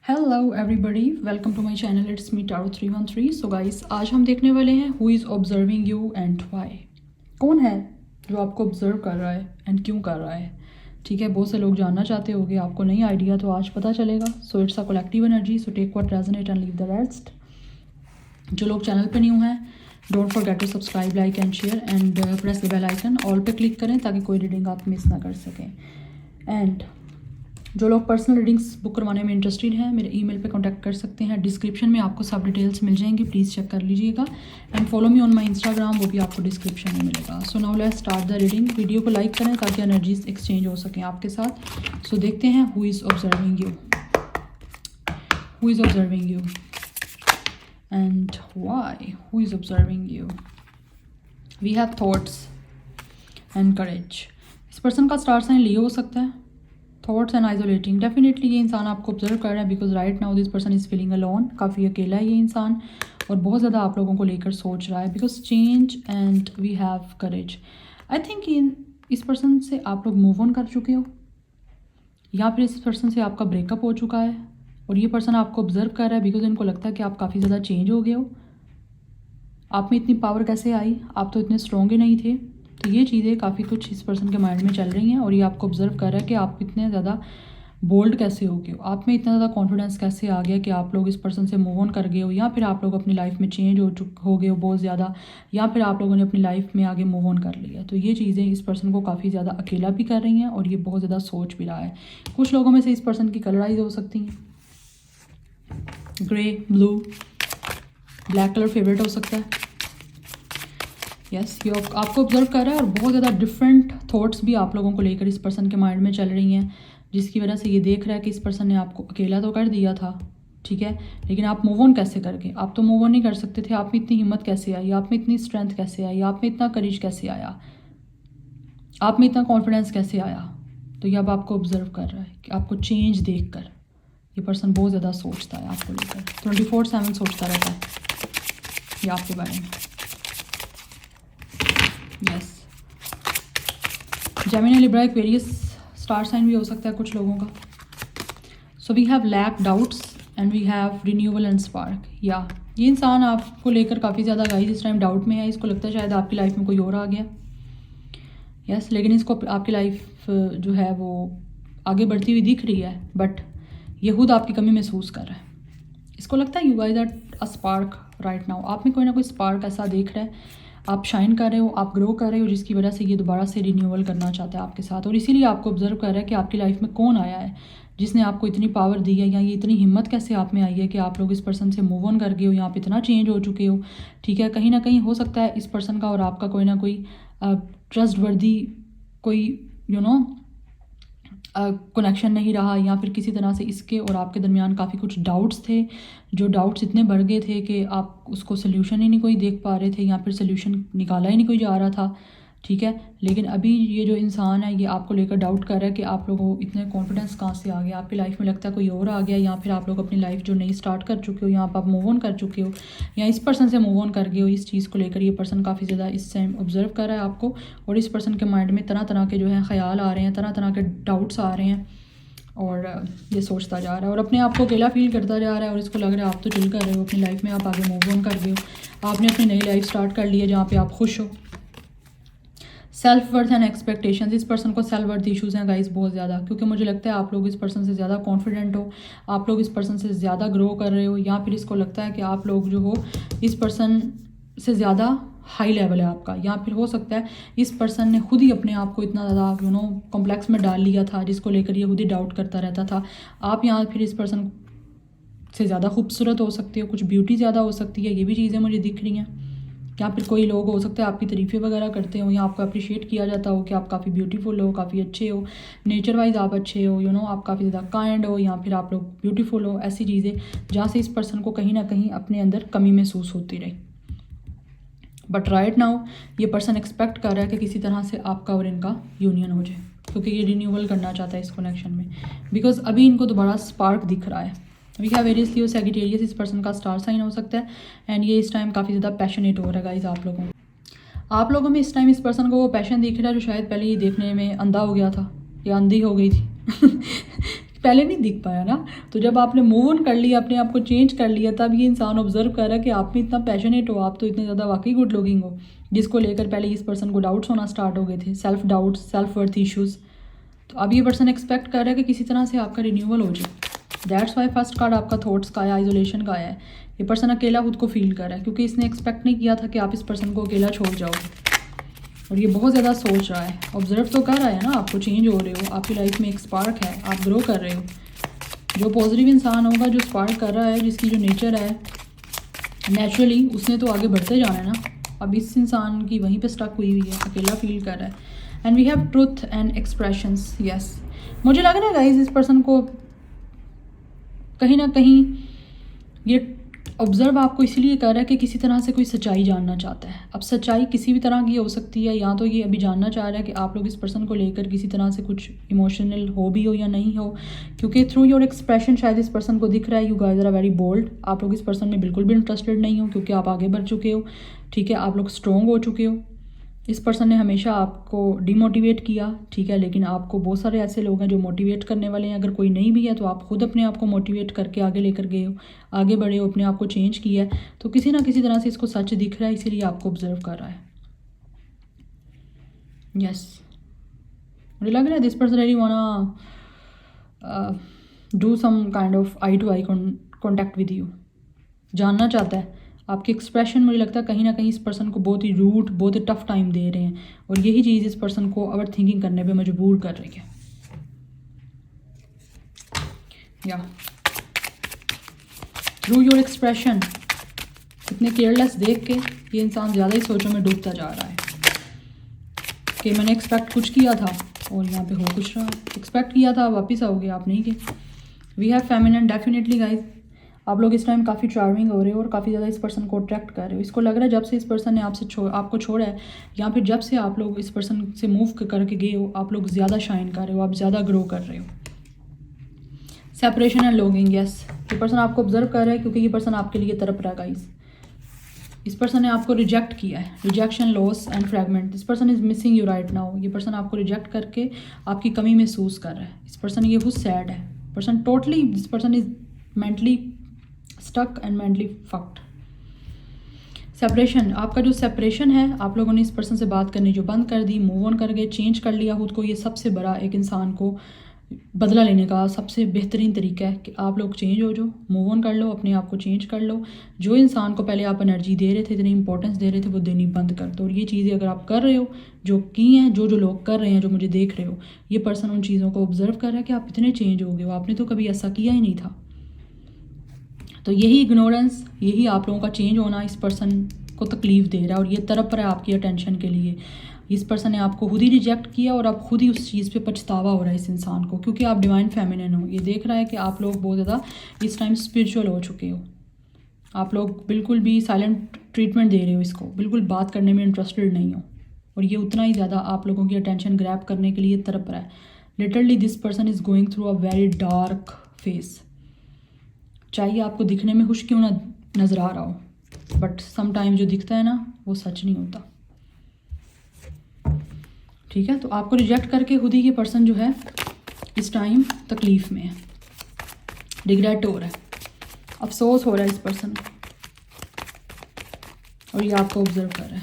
Hello everybody, welcome to my channel. It's me Taro 313। So guys, आज हम देखने वाले हैं who is observing you and why. कौन है जो आपको ऑब्जर्व कर रहा है एंड क्यों कर रहा है। ठीक है, बहुत से लोग जानना चाहते होंगे, आपको नहीं आइडिया तो आज पता चलेगा। So it's a collective energy, so take what resonate and leave the rest. जो लोग चैनल पे न्यू हैं, don't forget to subscribe, like and share and press the bell icon, all पे क्लिक करें ताकि कोई रीडिंग आप मिस ना कर सकें। एंड जो लोग पर्सनल रीडिंग्स बुक करवाने में इंटरेस्टेड हैं, मेरे ईमेल पे कांटेक्ट कर सकते हैं। डिस्क्रिप्शन में आपको सब डिटेल्स मिल जाएंगी, प्लीज़ चेक कर लीजिएगा। And follow me on my Instagram, वो भी आपको डिस्क्रिप्शन में मिलेगा। So now let's start the reading. Video को लाइक करें ताकि एनर्जीज एक्सचेंज हो सकें आपके साथ। सो देखते हैं who is observing you, who is observing you and why, who is observing you. We have thoughts and courage. इस पर्सन का स्टार साइन लियो हो सकता है। थॉट्स एंड आइसोलेटिंग, डेफिनेटली ये इंसान आपको ऑब्जर्व कर रहा है because right now this person is feeling alone. काफ़ी अकेला है ये इंसान और बहुत ज़्यादा आप लोगों को लेकर सोच रहा है because change and we have courage. I think इस पर्सन से आप लोग मूव ऑन कर चुके हो या फिर इस पर्सन से आपका ब्रेकअप हो चुका है और ये पर्सन आपको ऑब्जर्व कर रहा है बिकॉज इनको लगता है कि आप काफ़ी ज़्यादा चेंज हो गए हो। आप में इतनी पावर कैसे आई, आप तो इतने स्ट्रॉन्ग ही नहीं थे। तो ये चीज़ें काफ़ी कुछ इस पर्सन के माइंड में चल रही हैं और ये आपको ऑब्जर्व कर रहा है कि आप इतने ज़्यादा बोल्ड कैसे हो गए हो, आप में इतना ज़्यादा कॉन्फिडेंस कैसे आ गया कि आप लोग इस पर्सन से मूव ऑन कर गए हो, या फिर आप लोग अपनी लाइफ में चेंज हो गए हो बहुत ज़्यादा, या फिर आप लोगों ने अपनी लाइफ में आगे मूव ऑन कर लिया। तो ये चीज़ें इस पर्सन को काफ़ी ज़्यादा अकेला भी कर रही हैं और ये बहुत ज़्यादा सोच भी रहा है। कुछ लोगों में से इस पर्सन की कलर आइज हो सकती हैं, grey, blue, black colour favourite हो सकता है। यस, ये आपको ऑब्जर्व कर रहा है और बहुत ज़्यादा डिफरेंट थॉट्स भी आप लोगों को लेकर इस पर्सन के माइंड में चल रही हैं, जिसकी वजह से ये देख रहा है कि इस पर्सन ने आपको अकेला तो कर दिया था, ठीक है, लेकिन आप मूव ऑन कैसे कर गए। आप तो मूव ऑन नहीं कर सकते थे। आप में इतनी हिम्मत कैसे आई, आप में इतनी स्ट्रेंथ कैसे आई, आप में इतना करेज कैसे आया, आप में इतना कॉन्फिडेंस कैसे आया। तो ये अब आपको ऑब्जर्व कर रहा है कि आपको चेंज देख कर ये पर्सन बहुत ज़्यादा सोचता है आपको लेकर, 24/7 सोचता रहता है ये आपके बारे में। Yes, Gemini, Libra, Aquarius star sign भी हो सकता है कुछ लोगों का। So we have lack, doubts and we have renewal and spark. या ये इंसान आपको लेकर काफ़ी ज़्यादा गाइस इस टाइम डाउट में है। इसको लगता है शायद आपकी लाइफ में कोई और आ गया। यस, लेकिन इसको आपकी लाइफ जो है वो आगे बढ़ती हुई दिख रही है, बट ये खुद आपकी कमी महसूस कर रहा है। इसको लगता है you guys are a spark right now. आप में कोई ना कोई स्पार्क ऐसा देख रहा है, आप शाइन कर रहे हो, आप ग्रो कर रहे हो, जिसकी वजह से ये दोबारा से रिन्यूअल करना चाहता है आपके साथ। और इसीलिए आपको ऑब्जर्व कर रहा है कि आपकी लाइफ में कौन आया है जिसने आपको इतनी पावर दी है, या ये इतनी हिम्मत कैसे आप में आई है कि आप लोग इस पर्सन से मूव ऑन कर गए हो, या आप इतना चेंज हो चुके हो। ठीक है, कहीं ना कहीं हो सकता है इस पर्सन का और आपका कोई ना कोई ट्रस्ट वर्दी कोई कनेक्शन नहीं रहा, या फिर किसी तरह से इसके और आपके दरमियान काफ़ी कुछ डाउट्स थे, जो डाउट्स इतने बढ़ गए थे कि आप उसको सोल्यूशन ही नहीं कोई देख पा रहे थे, या फिर सोल्यूशन निकाला ही नहीं कोई जा रहा था। ठीक है, लेकिन अभी ये जो इंसान है ये आपको लेकर डाउट कर रहा है कि आप लोगों को इतने कॉन्फिडेंस कहाँ से आ गया, आपकी लाइफ में लगता है कोई और आ गया, या फिर आप लोग अपनी लाइफ जो नई स्टार्ट कर चुके हो, या आप मूव ऑन कर चुके हो, या इस पर्सन से मूव ऑन कर गए हो। इस चीज़ को लेकर ये पर्सन काफ़ी ज़्यादा इस टाइम ऑब्जर्व कर रहा है आपको, और इस पर्सन के माइंड में तरह तरह के जो है ख्याल आ रहे हैं, तरह तरह के डाउट्स आ रहे हैं, और ये सोचता जा रहा है और अपने आप को अकेला फील करता जा रहा है। और इसको लग रहा है आप तो चिल कर रहे हो अपनी लाइफ में, आप आगे मूव ऑन कर गए हो, आपने अपनी नई लाइफ स्टार्ट कर ली है जहाँ पे आप खुश हो। सेल्फ वर्थ एंड एक्सपेक्टेशंस, इस पर्सन को सेल्फ वर्थ इश्यूज़ हैं गाइस बहुत ज़्यादा, क्योंकि मुझे लगता है आप लोग इस पर्सन से ज़्यादा कॉन्फिडेंट हो, आप लोग इस पर्सन से ज़्यादा ग्रो कर रहे हो, या फिर इसको लगता है कि आप लोग जो हो इस पर्सन से ज़्यादा हाई लेवल है आपका, या फिर हो सकता है इस पर्सन ने खुद ही अपने आप को इतना ज़्यादा कॉम्प्लेक्स में डाल लिया था, जिसको लेकर ये खुद ही डाउट करता रहता था। आप यहाँ फिर इस पर्सन से ज़्यादा खूबसूरत हो सकते हो, कुछ ब्यूटी ज़्यादा हो सकती है, ये भी चीज़ें मुझे दिख रही हैं। या फिर कोई लोग हो सकते हैं आपकी तारीफ़ें वगैरह करते हो, या आपको अप्रिशिएट किया जाता हो कि आप काफ़ी ब्यूटीफुल हो, काफ़ी अच्छे हो, नेचर वाइज आप अच्छे हो, आप काफ़ी ज़्यादा काइंड हो, या फिर आप लोग ब्यूटीफुल हो। ऐसी चीज़ें जहाँ से इस पर्सन को कहीं ना कहीं अपने अंदर कमी महसूस होती रही। बट राइट नाउ ये पर्सन एक्सपेक्ट कर रहा है कि किसी तरह से आपका और इनका यूनियन हो जाए, क्योंकि ये रिन्यूअल करना चाहता है इस कनेक्शन में, बिकॉज अभी इनको दोबारा स्पार्क दिख रहा है। We have various Leo, Sagittarius इस पर्सन का स्टार साइन हो सकता है, एंड ये इस टाइम काफ़ी ज़्यादा पैशनेट हो रहा है गाइज आप लोगों में। इस टाइम इस पर्सन को वो पैशन दिख रहा है जो शायद पहले ये देखने में अंधा हो गया था या अंधी हो गई थी पहले नहीं दिख पाया ना। तो जब आपने मूव ऑन कर लिया, अपने आप को चेंज कर लिया, तब ये इंसान ऑब्जर्व कर रहा है कि आप में इतना पैशनेट हो, आप तो इतने ज़्यादा वाकई गुड लुकिंग हो, जिसको लेकर पहले इस पर्सन को डाउट्स होना स्टार्ट हो गए थे, self doubts, self worth issues. तो अब ये पर्सन एक्सपेक्ट कर रहा है कि किसी तरह से आपका रिन्यूअल हो जाए। दैट्स वाई फर्स्ट कार्ड आपका थॉट्स का आया, आइसोलेशन का आया है। ये पर्सन अकेला खुद को फील कर रहा है, क्योंकि इसने एक्सपेक्ट नहीं किया था कि आप इस पर्सन को अकेला छोड़ जाओगे। और ये बहुत ज़्यादा सोच रहा है, ऑब्जर्व तो कर रहा है ना, आपको चेंज हो रहे हो, आपकी लाइफ में एक स्पार्क है, आप ग्रो कर रहे हो। जो पॉजिटिव इंसान होगा, जो स्पार्क कर रहा है, जिसकी जो नेचर है नेचुरली, उसने तो आगे बढ़ते जाना है ना। अब इस इंसान की वहीं पे स्टक हुई हुई है, अकेला फील कर रहा है। And we have truth and expressions. Yes, मुझे लग रहा है गाइस इस पर्सन को कहीं ना कहीं ये ऑब्ज़र्व आपको इसलिए कर रहा है कि किसी तरह से कोई सच्चाई जानना चाहता है। अब सच्चाई किसी भी तरह की हो सकती है, या तो ये अभी जानना चाह रहा है कि आप लोग इस पर्सन को लेकर किसी तरह से कुछ इमोशनल हो भी हो या नहीं हो, क्योंकि थ्रू योर एक्सप्रेशन शायद इस पर्सन को दिख रहा है you guys are very bold. आप लोग इस पर्सन में बिल्कुल भी इंटरेस्टेड नहीं हो, क्योंकि आप आगे बढ़ चुके हो, ठीक है, आप लोग स्ट्रॉन्ग हो चुके हो। इस पर्सन ने हमेशा आपको डिमोटिवेट किया, ठीक है, लेकिन आपको बहुत सारे ऐसे लोग हैं जो मोटिवेट करने वाले हैं। अगर कोई नहीं भी है तो आप खुद अपने आप को मोटिवेट करके आगे लेकर गए हो, आगे बढ़े हो, अपने आप को चेंज किया है। तो किसी ना किसी तरह से इसको सच दिख रहा है, इसीलिए आपको ऑब्जर्व कर रहा है। यस, मुझे लग रहा है this person really wanna do some kind of eye to eye contact with you. जानना चाहता है आपके एक्सप्रेशन, मुझे लगता है कहीं ना कहीं इस पर्सन को बहुत ही रूट, बहुत ही टफ टाइम दे रहे हैं, और यही चीज़ इस पर्सन को ओवर थिंकिंग करने पे मजबूर कर रही है। या थ्रू योर एक्सप्रेशन, इतने केयरलेस देख के ये इंसान ज़्यादा ही सोचों में डूबता जा रहा है कि मैंने एक्सपेक्ट कुछ किया था और यहाँ पे हो कुछ रहा है। एक्सपेक्ट किया था, वापस आओगे, आप नहीं गए। We have feminine, definitely guys आप लोग इस टाइम काफ़ी चार्मिंग हो रहे हो और काफ़ी ज़्यादा इस पर्सन को अट्रैक्ट कर रहे हो। इसको लग रहा है जब से इस पर्सन ने आपको छोड़ा है, या फिर जब से आप लोग इस पर्सन से मूव करके गए हो, आप लोग ज़्यादा शाइन कर रहे हो, आप ज़्यादा ग्रो कर रहे हो। सेपरेशन एंड लॉन्गिंग, यस, ये पर्सन आपको ऑब्जर्व कर रहा है, क्योंकि ये पर्सन आपके लिए तड़प रहा है गाइस। इस पर्सन ने आपको रिजेक्ट किया है, rejection, loss and fragment. This person is missing you right now. ये पर्सन आपको रिजेक्ट करके आपकी कमी महसूस कर रहा है। इस पर्सन ये खुद सैड है। Person totally, this person is mentally stuck and mentally fucked. Separation, आपका जो सेपरेशन है, आप लोगों ने इस पर्सन से बात करनी जो बंद कर दी, मूव ऑन कर गए, चेंज कर लिया खुद को। ये सबसे बड़ा एक इंसान को बदला लेने का सबसे बेहतरीन तरीका है कि आप लोग चेंज हो जाओ, मूव ऑन कर लो, अपने आप को चेंज कर लो। जो इंसान को पहले आप एनर्जी दे रहे थे, इतनी इंपॉर्टेंस दे रहे थे, वो देनी बंद कर दो। और ये चीज़ें अगर आप कर रहे हो, जो की हैं, जो लोग कर रहे हैं, जो मुझे देख रहे हो, ये पर्सन उन चीज़ों को ऑब्जर्व कर रहा है कि आप इतने चेंज हो गए हो, आपने तो कभी ऐसा किया ही नहीं था। तो यही इग्नोरेंस, यही आप लोगों का चेंज होना इस पर्सन को तकलीफ़ दे रहा है, और ये तड़प रहा है आपकी अटेंशन के लिए। इस पर्सन ने आपको खुद ही रिजेक्ट किया और अब खुद ही उस चीज़ पे पछतावा हो रहा है इस इंसान को, क्योंकि आप डिवाइन फेमिनिन हो। ये देख रहा है कि आप लोग बहुत ज़्यादा इस टाइम स्पिरिचुअल हो चुके हो। आप लोग बिल्कुल भी साइलेंट ट्रीटमेंट दे रहे हो इसको, बिल्कुल बात करने में इंटरेस्टेड नहीं हो, और ये उतना ही ज़्यादा आप लोगों की अटेंशन ग्रैब करने के लिए तड़प रहा है। Literally this person is going through a very dark face. चाहिए आपको दिखने में खुश क्यों ना नज़र आ रहा हो, बट समटाइम जो दिखता है ना, वो सच नहीं होता, ठीक है। तो आपको रिजेक्ट करके खुद ही ये पर्सन जो है इस टाइम तकलीफ़ में है, रिग्रेट हो रहा है, अफसोस हो रहा है इस पर्सन को, और ये आपको ऑब्जर्व कर रहा है।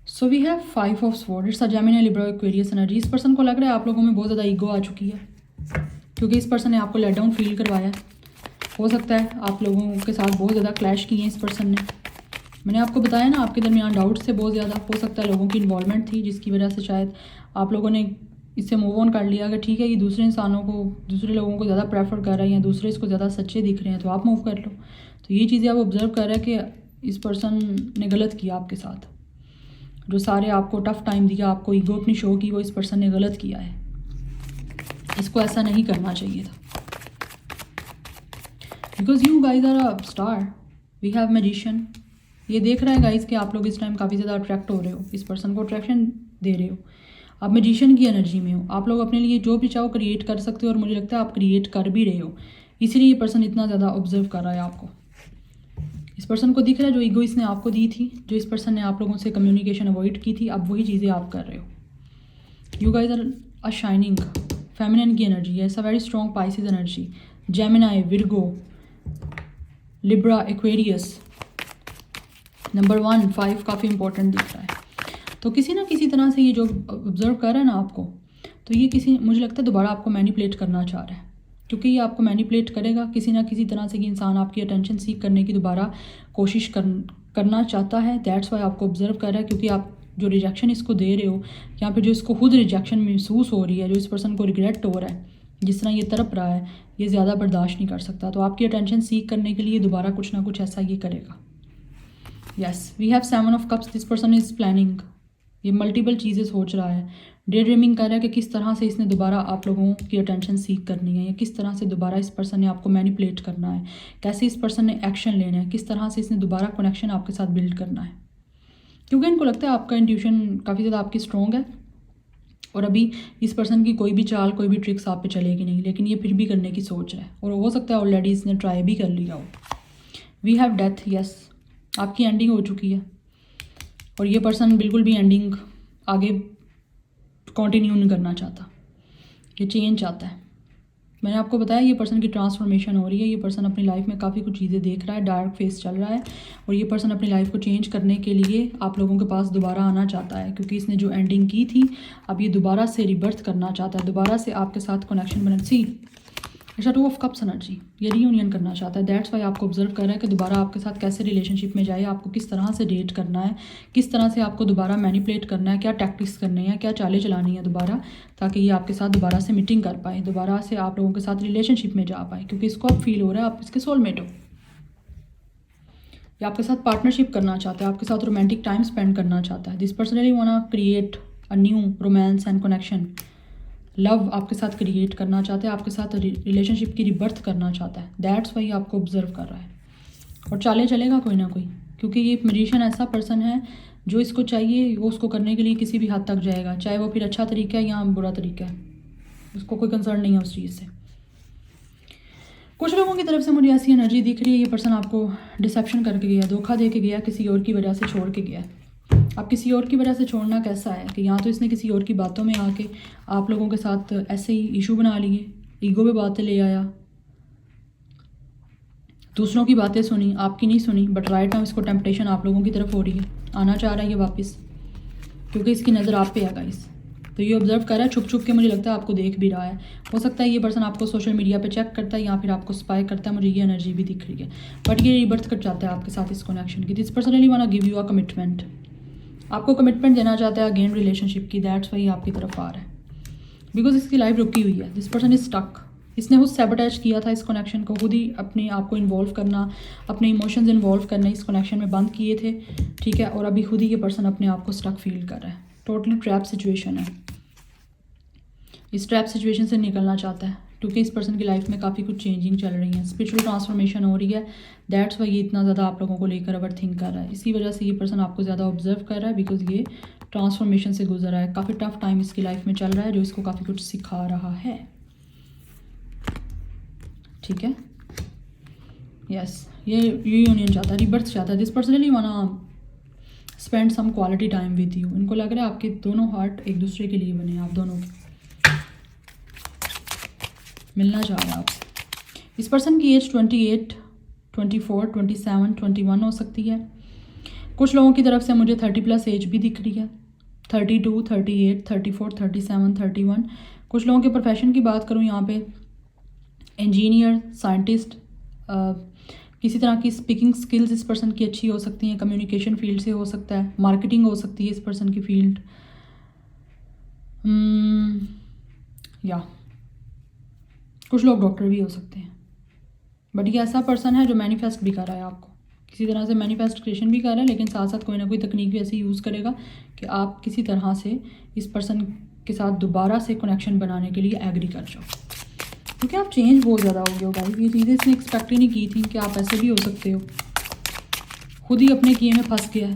So we have 5 of sword, it's a Gemini, Libra, Aquarius energy. इस पर्सन को लग रहा है आप लोगों में बहुत ज़्यादा ईगो आ चुकी है, क्योंकि इस पर्सन ने आपको लेट डाउन फील करवाया है। हो सकता है आप लोगों के साथ बहुत ज़्यादा क्लैश किए हैं इस पर्सन ने। मैंने आपको बताया ना, आपके दरमियान डाउट्स थे बहुत ज़्यादा। हो सकता है लोगों की इन्वॉल्वमेंट थी, जिसकी वजह से शायद आप लोगों ने इससे मूव ऑन कर लिया कि ठीक है, ये दूसरे इंसानों को, दूसरे लोगों को ज़्यादा प्रेफर कर रहा है, या दूसरे इसको ज़्यादा सच्चे दिख रहे हैं, तो आप मूव कर लो। तो ये चीज़ें आप ऑब्जर्व कर रहे हैं कि इस पर्सन ने गलत किया आपके साथ। जो सारे आपको टफ टाइम दिया, आपको ईगो अपनी शो की, वो इस पर्सन ने गलत किया है। इसको ऐसा नहीं करना चाहिए था, because you guys are a star. We have magician. ये देख रहा है गाइज कि आप लोग इस टाइम काफ़ी ज़्यादा अट्रैक्ट हो रहे हो, इस पर्सन को अट्रैक्शन दे रहे हो, आप मैजिशियन की एनर्जी में हो। आप लोग अपने लिए जो भी चाहो क्रिएट कर सकते हो, और मुझे लगता है आप क्रिएट कर भी रहे हो, इसीलिए ये पर्सन इतना ज़्यादा ऑब्जर्व कर रहा है आपको। इस पर्सन को दिख रहा है जो ईगो इसने आपको दी थी, जो इस पर्सन ने आप लोगों से कम्युनिकेशन अवॉइड की थी, अब वही चीज़ें आप कर रहे हो। You guys are a shining feminine की एनर्जी है, it's a very strong Pisces energy, Gemini, Virgo, Libra, Aquarius. Number 1, 5 काफ़ी इंपॉर्टेंट दिख रहा है। तो किसी ना किसी तरह से ये जो ऑब्जर्व कर रहा है ना आपको, तो ये किसी, मुझे लगता है दोबारा आपको मैनिपुलेट करना चाह रहा है, क्योंकि ये आपको मैनिपुलेट करेगा किसी ना किसी तरह से कि इंसान आपकी अटेंशन सीख करने की दोबारा कोशिश करना चाहता है। दैट्स वाई आपको ऑब्जर्व कर रहा है, क्योंकि आप जो रिजेक्शन इसको दे रहे हो या फिर जो इसको खुद रिजेक्शन महसूस हो रही है, जो इस पर्सन को रिग्रेट हो रहा है, जिस तरह ये तड़प रहा है, ये ज़्यादा बर्दाश्त नहीं कर सकता, तो आपकी अटेंशन सीख करने के लिए दोबारा कुछ ना कुछ ऐसा ये करेगा। Yes, we have 7 of cups, this person is planning, ये मल्टीपल चीज़ें सोच रहा है, डे ड्रीमिंग कर रहा है कि किस तरह से इसने दोबारा आप लोगों की अटेंशन सीख करनी है, या किस तरह से दोबारा इस पर्सन ने आपको मैनिपुलेट करना है, कैसे इस पर्सन ने एक्शन लेना है, किस तरह से इसने दोबारा कनेक्शन आपके साथ बिल्ड करना है। क्योंकि इनको लगता है आपका इंट्यूशन काफ़ी ज़्यादा आपकी स्ट्रॉन्ग है और अभी इस पर्सन की कोई भी चाल, कोई भी ट्रिक्स आप पे चलेगी नहीं, लेकिन ये फिर भी करने की सोच है और हो सकता है ऑलरेडी इसने ट्राई भी कर लिया हो। वी हैव डेथ, यस, आपकी एंडिंग हो चुकी है और ये पर्सन बिल्कुल भी एंडिंग आगे कंटिन्यू नहीं करना चाहता, ये चेंज चाहता है। मैंने आपको बताया ये पर्सन की ट्रांसफॉर्मेशन हो रही है, ये पर्सन अपनी लाइफ में काफ़ी कुछ चीज़ें देख रहा है, डार्क फेस चल रहा है और ये पर्सन अपनी लाइफ को चेंज करने के लिए आप लोगों के पास दोबारा आना चाहता है, क्योंकि इसने जो एंडिंग की थी अब ये दोबारा से रिबर्थ करना चाहता है, दोबारा से आपके साथ कनेक्शन बना। सी अच्छा, 2 ऑफ कप्स एनर्जी, ये रीयूनियन करना चाहता है। दैट्स वाई आपको ऑब्जर्व कर रहा है कि दोबारा आपके साथ कैसे रिलेशनशिप में जाए, आपको किस तरह से डेट करना है, किस तरह से आपको दोबारा मैनिपुलेट करना है, क्या टैक्टिक्स करने हैं, क्या चालें चलानी है दोबारा, ताकि ये आपके साथ दोबारा से मीटिंग कर पाए, दोबारा से आप लोगों के साथ रिलेशनशिप में जा पाए, क्योंकि इसको अब फील हो रहा है आप इसके सोलमेट हो, या आपके साथ पार्टनरशिप करना चाहता है, आपके साथ रोमांटिक टाइम स्पेंड करना चाहता है। This personally want to create a new romance and connection, love आपके साथ क्रिएट करना चाहता है, आपके साथ रिलेशनशिप की रिबर्थ करना चाहता है। दैट्स वाई आपको ऑब्जर्व कर रहा है और चाले चलेगा कोई ना कोई, क्योंकि ये मैजिशियन ऐसा पर्सन है जो इसको चाहिए वो उसको करने के लिए किसी भी हद तक जाएगा, चाहे वो फिर अच्छा तरीका है या बुरा तरीका है, उसको कोई कंसर्न नहीं है उस चीज़ से। कुछ लोगों की तरफ से मुझे ऐसी एनर्जी दिख रही है, ये पर्सन आपको डिसेप्शन करके गया, धोखा दे के गया, किसी और की वजह से छोड़ के गया। अब किसी और की वजह से छोड़ना कैसा है कि यहाँ तो इसने किसी और की बातों में आके आप लोगों के साथ ऐसे ही इशू बना लिए, ईगो पे बातें ले आया, दूसरों की बातें सुनी, आपकी नहीं सुनी, बट राइट नाउ इसको टेम्पटेशन आप लोगों की तरफ हो रही है, आना चाह रहा है ये वापस, क्योंकि इसकी नज़र आप पे है गाइस। तो ये ऑब्जर्व कर रहा है छुप छुप के, मुझे लगता है आपको देख भी रहा है। हो सकता है ये पर्सन आपको सोशल मीडिया पे चेक करता है या फिर आपको स्पाई करता है, मुझे ये एनर्जी भी दिख रही है, बट ये रिबर्थ कर चाहता है आपके साथ इस कनेक्शन की। This personally want to give you a commitment, आपको कमिटमेंट देना चाहता है अगेन रिलेशनशिप की। दैट्स वाई आपकी तरफ आ रहा है, बिकॉज इसकी लाइफ रुकी हुई है। दिस पर्सन इज स्टक, इसने खुद सैबोटेज किया था इस कनेक्शन को, खुद ही अपने आप को इन्वॉल्व करना, अपने इमोशंस इन्वॉल्व करना इस कनेक्शन में बंद किए थे, ठीक है, और अभी खुद ही ये पर्सन अपने आप को स्टक फील कर रहा है। टोटली ट्रैप सिचुएशन है, इस ट्रैप सिचुएशन से निकलना चाहता है, क्योंकि इस पर्सन की लाइफ में काफ़ी कुछ चेंजिंग चल रही है, स्पिरिचुअल ट्रांसफॉर्मेशन हो रही है। दैट्स वाई ये इतना ज़्यादा आप लोगों को लेकर ओवर थिंक कर रहा है, इसी वजह से ये पर्सन आपको ज़्यादा ऑब्जर्व कर रहा है, बिकॉज ये ट्रांसफॉर्मेशन से गुजर रहा है, काफ़ी टफ टाइम इसकी लाइफ में चल रहा है जो इसको काफ़ी कुछ सिखा रहा है, ठीक है। यस, ये यूनियन चाहता है, रिबर्थ चाहता है। This personally want spend some quality time with you, इनको लग रहा है आपके दोनों हार्ट एक दूसरे के लिए बने, आप दोनों के मिलना चाह रहा है आपसे। इस पर्सन की एज 28, 24, 27, 21 हो सकती है। कुछ लोगों की तरफ से मुझे 30+ एज भी दिख रही है, 32, 38, 34, 37, 31। कुछ लोगों के प्रोफेशन की बात करूँ यहाँ पे, इंजीनियर, साइंटिस्ट, किसी तरह की स्पीकिंग स्किल्स इस पर्सन की अच्छी हो सकती हैं, कम्युनिकेशन फील्ड से हो सकता है, मार्केटिंग हो सकती है इस पर्सन की फील्ड, या कुछ लोग डॉक्टर भी हो सकते हैं। बट ये ऐसा पर्सन है जो मैनिफेस्ट भी कर रहा है, आपको किसी तरह से मैनिफेस्टेशन भी कर रहा है, लेकिन साथ साथ कोई ना कोई तकनीक भी ऐसी यूज़ करेगा कि आप किसी तरह से इस पर्सन के साथ दोबारा से कनेक्शन बनाने के लिए एग्री कर जाओ, क्योंकि आप चेंज बहुत ज़्यादा हो गए हो गाइस। ये चीज़ें इसने एक्सपेक्ट ही नहीं की थी कि आप ऐसे भी हो सकते हो, खुद ही अपने किए में फंस गया है।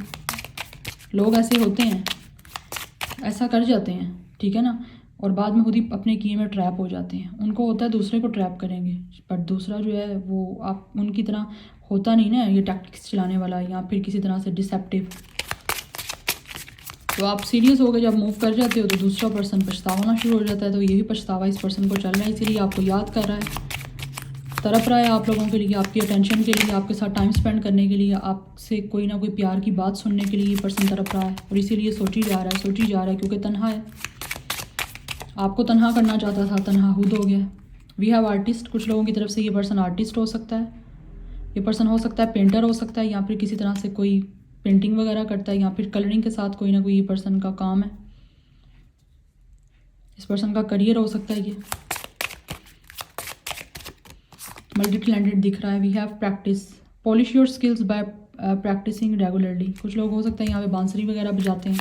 लोग ऐसे होते हैं, ऐसा कर जाते हैं, ठीक है ना, और बाद में खुद ही अपने किए में ट्रैप हो जाते हैं। उनको होता है दूसरे को ट्रैप करेंगे, बट दूसरा जो है वो आप उनकी तरह होता नहीं ना, ये टैक्टिक्स चलाने वाला या फिर किसी तरह से डिसेप्टिव। तो आप सीरियस हो गए जब मूव कर जाते हो तो दूसरा पर्सन पछताना शुरू हो जाता है। तो यही पछतावा इस पर्सन को चल रहा है, इसीलिए आपको याद कर रहा है, तरफ रहा है आप लोगों के लिए, आपकी अटेंशन के लिए, आपके साथ टाइम स्पेंड करने के लिए, आपसे कोई ना कोई प्यार की बात सुनने के लिए ये पर्सन तरफ रहा है। और इसीलिए सोची जा रहा है क्योंकि तन्हा है, आपको तन्हा करना चाहता था, तन्हा खुद हो गया। वी हैव आर्टिस्ट, कुछ लोगों की तरफ से ये पर्सन आर्टिस्ट हो सकता है, ये पर्सन हो सकता है पेंटर हो सकता है, या फिर किसी तरह से कोई पेंटिंग वगैरह करता है, या फिर कलरिंग के साथ कोई ना कोई ये पर्सन का काम है। इस पर्सन का करियर हो सकता है ये। मल्टी टैलेंटेड दिख रहा है। We have practice, polish your skills by practicing regularly. कुछ लोग हो सकता है यहाँ पे बांसुरी वगैरह बजाते हैं,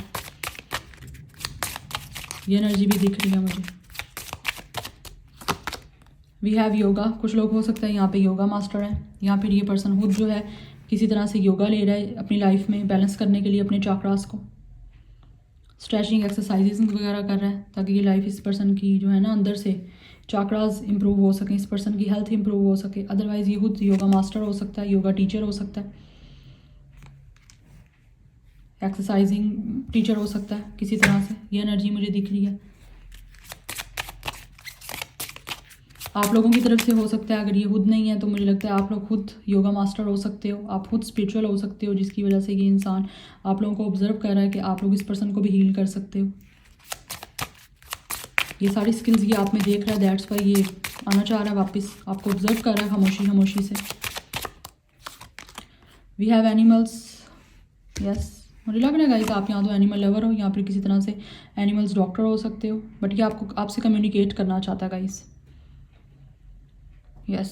ये एनर्जी भी दिख रही है मुझे। वी हैव योगा, कुछ लोग हो सकता है यहाँ पे योगा मास्टर हैं, या फिर ये पर्सन खुद जो है किसी तरह से योगा ले रहा है अपनी लाइफ में बैलेंस करने के लिए अपने चाक्रास को, स्ट्रेचिंग एक्सरसाइजेस वगैरह कर रहा है ताकि ये लाइफ इस पर्सन की जो है ना अंदर से चाक्रास इंप्रूव हो सके, इस पर्सन की हेल्थ इंप्रूव हो सके। अदरवाइज़ ये खुद योगा मास्टर हो सकता है, योगा टीचर हो सकता है, एक्सरसाइजिंग टीचर हो सकता है किसी तरह से, ये एनर्जी मुझे दिख रही है। आप लोगों की तरफ से हो सकता है, अगर ये खुद नहीं है तो मुझे लगता है आप लोग खुद योगा मास्टर हो सकते हो, आप खुद स्पिरिचुअल हो सकते हो, जिसकी वजह से ये इंसान आप लोगों को ऑब्जर्व कर रहा है कि आप लोग इस पर्सन को भी हील कर सकते हो। ये सारी स्किल्स ये आप में देख रहा है, दैट्स वाई ये आना चाह रहा है वापस, आपको ऑब्जर्व कर रहा है खामोशी से। वी हैव एनिमल्स, यस मुझे लग रहा है गाइस आप यहाँ तो एनिमल लवर हो, या फिर किसी तरह से एनिमल्स डॉक्टर हो सकते हो, बट ये आपको आपसे कम्युनिकेट करना चाहता है गाइस। यस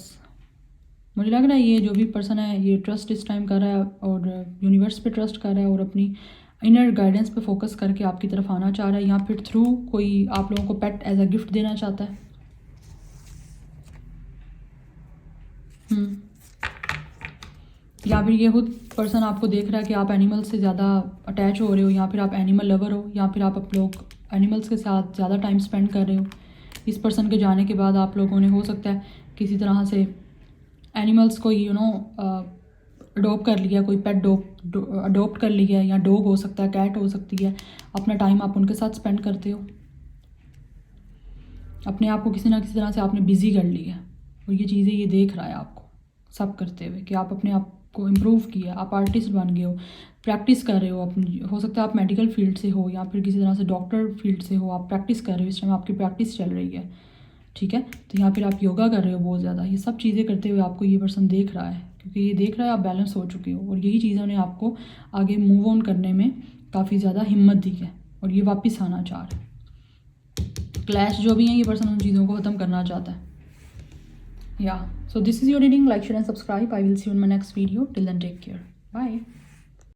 मुझे लग रहा है ये जो भी पर्सन है ये ट्रस्ट इस टाइम कर रहा है और यूनिवर्स पे ट्रस्ट कर रहा है और अपनी इनर गाइडेंस पे फोकस करके आपकी तरफ आना चाह रहा है, या फिर थ्रू कोई आप लोगों को पेट एज अ गिफ्ट देना चाहता है। या फिर ये खुद पर्सन आपको देख रहा है कि आप एनिमल से ज़्यादा अटैच हो रहे हो, या फिर आप एनिमल लवर हो, या फिर आप लोग एनिमल्स के साथ ज़्यादा टाइम स्पेंड कर रहे हो। इस पर्सन के जाने के बाद आप लोगों ने हो सकता है किसी तरह से एनिमल्स को अडोप्ट कर लिया, कोई पेट अडोप्ट कर लिया, या डॉग हो सकता है, कैट हो सकती है। अपना टाइम आप उनके साथ स्पेंड करते हो, अपने आप को किसी ना किसी तरह से आपने बिज़ी कर लिया, और ये चीज़ें ये देख रहा है आपको सब करते हुए कि आप अपने आप को इम्प्रूव किया, आप आर्टिस्ट बन गए हो, प्रैक्टिस कर रहे हो अपनी, हो सकता है आप मेडिकल फील्ड से हो या फिर किसी तरह से डॉक्टर फील्ड से हो, आप प्रैक्टिस कर रहे हो, इस टाइम आपकी प्रैक्टिस चल रही है, ठीक है। तो यहाँ फिर आप योगा कर रहे हो बहुत ज़्यादा, ये सब चीज़ें करते हुए आपको ये पर्सन देख रहा है, क्योंकि ये देख रहा है आप बैलेंस हो चुके हो, और यही चीज़ों ने आपको आगे मूव ऑन करने में काफ़ी ज़्यादा हिम्मत दी है, और ये वापस आना चाह रहा है। क्लैश जो भी है ये पर्सन उन चीज़ों को ख़त्म करना चाहता है। Yeah, so this is your reading. Like, share and subscribe. I will see you in my next video. Till then, take care. Bye.